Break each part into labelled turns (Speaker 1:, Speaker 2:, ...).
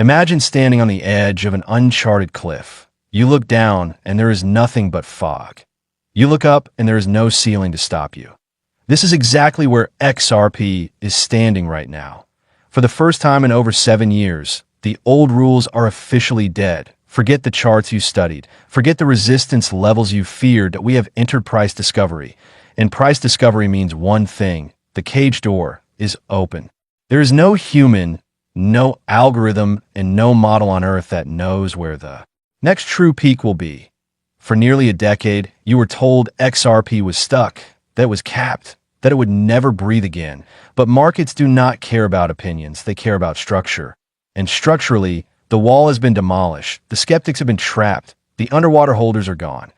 Speaker 1: Imagine standing on the edge of an uncharted cliff. You look down, and there is nothing but fog. You look up, and there is no ceiling to stop you. This is exactly where XRP is standing right now. For the first time in over 7 years, the old rules are officially dead. Forget the charts you studied. Forget the resistance levels you feared. That we have entered price discovery. And price discovery means one thing. The cage door is open. There is no human, no algorithm, and no model on Earth that knows where the next true peak will be. For nearly a decade, you were told XRP was stuck, that it was capped, that it would never breathe again. But markets do not care about opinions. They care about structure. And structurally, the wall has been demolished. The skeptics have been trapped. The underwater holders are gone.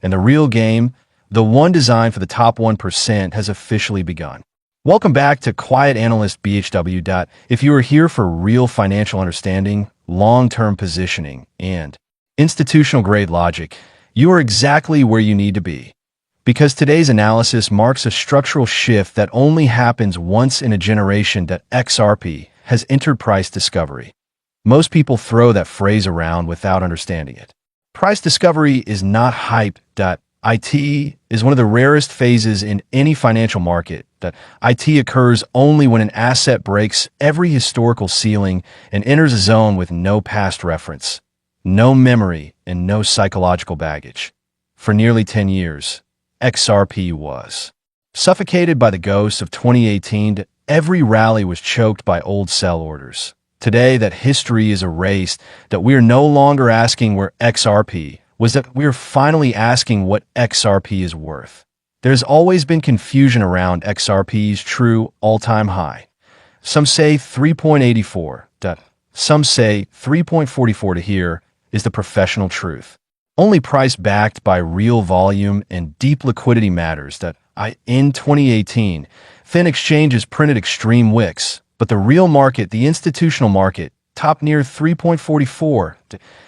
Speaker 1: And the real game, the one designed for the top 1%, has officially begun. Welcome back to Quiet Analyst BHW. If you are here for real financial understanding, long-term positioning, and institutional-grade logic, you are exactly where you need to be. Because today's analysis marks a structural shift that only happens once in a generation. That XRP has entered price discovery. Most people throw that phrase around without understanding it. Price discovery is not hype. It is one of the rarest phases in any financial market. That it occurs only when an asset breaks every historical ceiling and enters a zone with no past reference, no memory, and no psychological baggage. For nearly 10 years, XRP was suffocated by the ghosts of 2018. Every rally was choked by old sell orders. Today, that history is erased. That we are no longer asking where XRP was. That we are finally asking what XRP is worth. There's always been confusion around XRP's true all-time high. Some say 3.84. Some say 3.44. To here is the professional truth. Only price backed by real volume and deep liquidity matters. In 2018, thin exchanges printed extreme wicks, but the real market, the institutional market, topped near 3.44.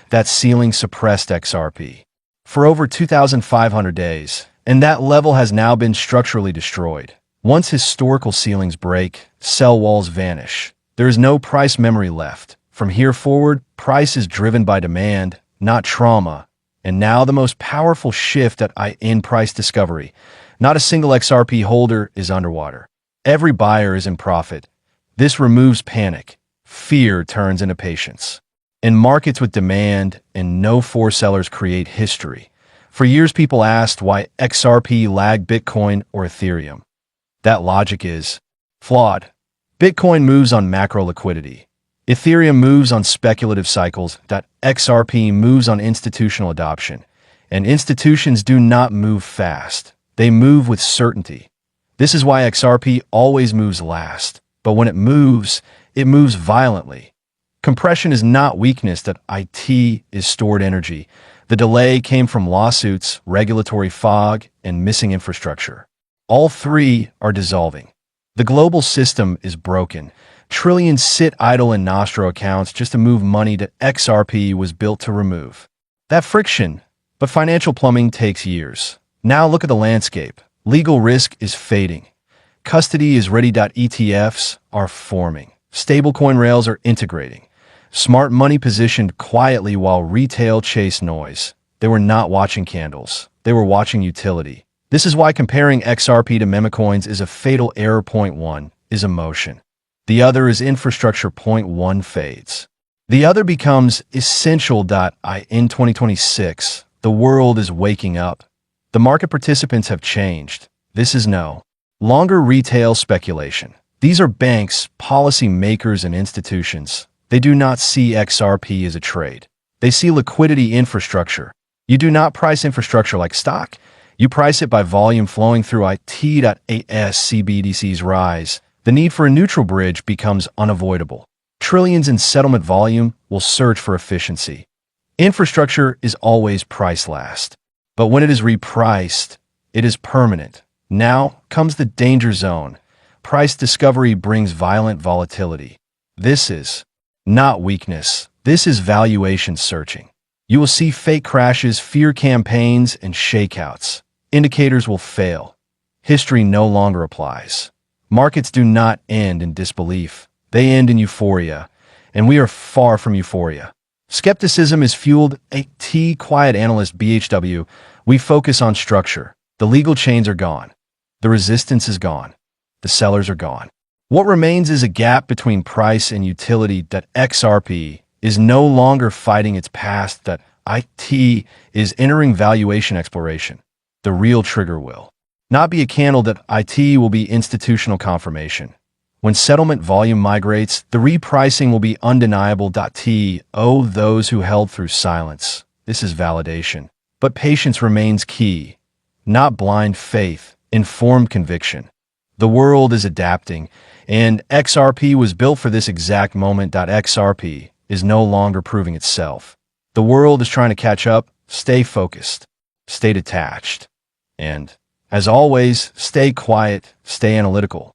Speaker 1: That ceiling suppressed XRP for over 2,500 days, and that level has now been structurally destroyed. Once historical ceilings break, sell walls vanish. There is no price memory left. From here forward, price is driven by demand, not trauma. And now the most powerful shift in price discovery. Not a single XRP holder is underwater. Every buyer is in profit. This removes panic. Fear turns into patience. In markets with demand and no forced sellers create history. For years, people asked why XRP lagged Bitcoin or Ethereum. That logic is flawed. Bitcoin moves on macro liquidity. Ethereum moves on speculative cycles. XRP moves on institutional adoption. And institutions do not move fast. They move with certainty. This is why XRP always moves last. But when it moves violently. Compression is not weakness. It is stored energy. The delay came from lawsuits, regulatory fog, and missing infrastructure. All three are dissolving. The global system is broken. Trillions sit idle in Nostro accounts just to move money that XRP was built to remove. That friction, but financial plumbing takes years. Now look at the landscape. Legal risk is fading. Custody is ready. ETFs are forming. Stablecoin rails are integrating. Smart money positioned quietly while retail chased noise. They were not watching candles. They were watching utility. This is why comparing XRP to meme coins is a fatal error. Point one is emotion. The other is infrastructure. Point one fades. The other becomes essential. In 2026, the world is waking up. The market participants have changed. This is no longer retail speculation. These are banks, policy makers, and institutions. They do not see XRP as a trade. They see liquidity infrastructure. You do not price infrastructure like stock. You price it by volume flowing through it. As CBDCs rise, the need for a neutral bridge becomes unavoidable. Trillions in settlement volume will search for efficiency. Infrastructure is always priced last. But when it is repriced, it is permanent. Now comes the danger zone. Price discovery brings violent volatility. This is not weakness. This is valuation searching. You will see fake crashes, fear campaigns, and shakeouts. Indicators will fail. History no longer applies. Markets do not end in disbelief. They end in euphoria. and we are far from euphoria. Skepticism is fueled. A T quiet analyst BHW. We focus on structure. The legal chains are gone. The resistance is gone. The sellers are gone. What remains is a gap between price and utility. That XRP is no longer fighting its past. That IT is entering valuation exploration. The real trigger will not be a candle. That IT will be institutional confirmation. When settlement volume migrates, the repricing will be undeniable. Those who held through silence. This is validation. But patience remains key. Not blind faith, informed conviction. The world is adapting, and XRP was built for this exact moment. XRP is no longer proving itself. The world is trying to catch up. Stay focused. Stay detached. And, as always, stay quiet, stay analytical.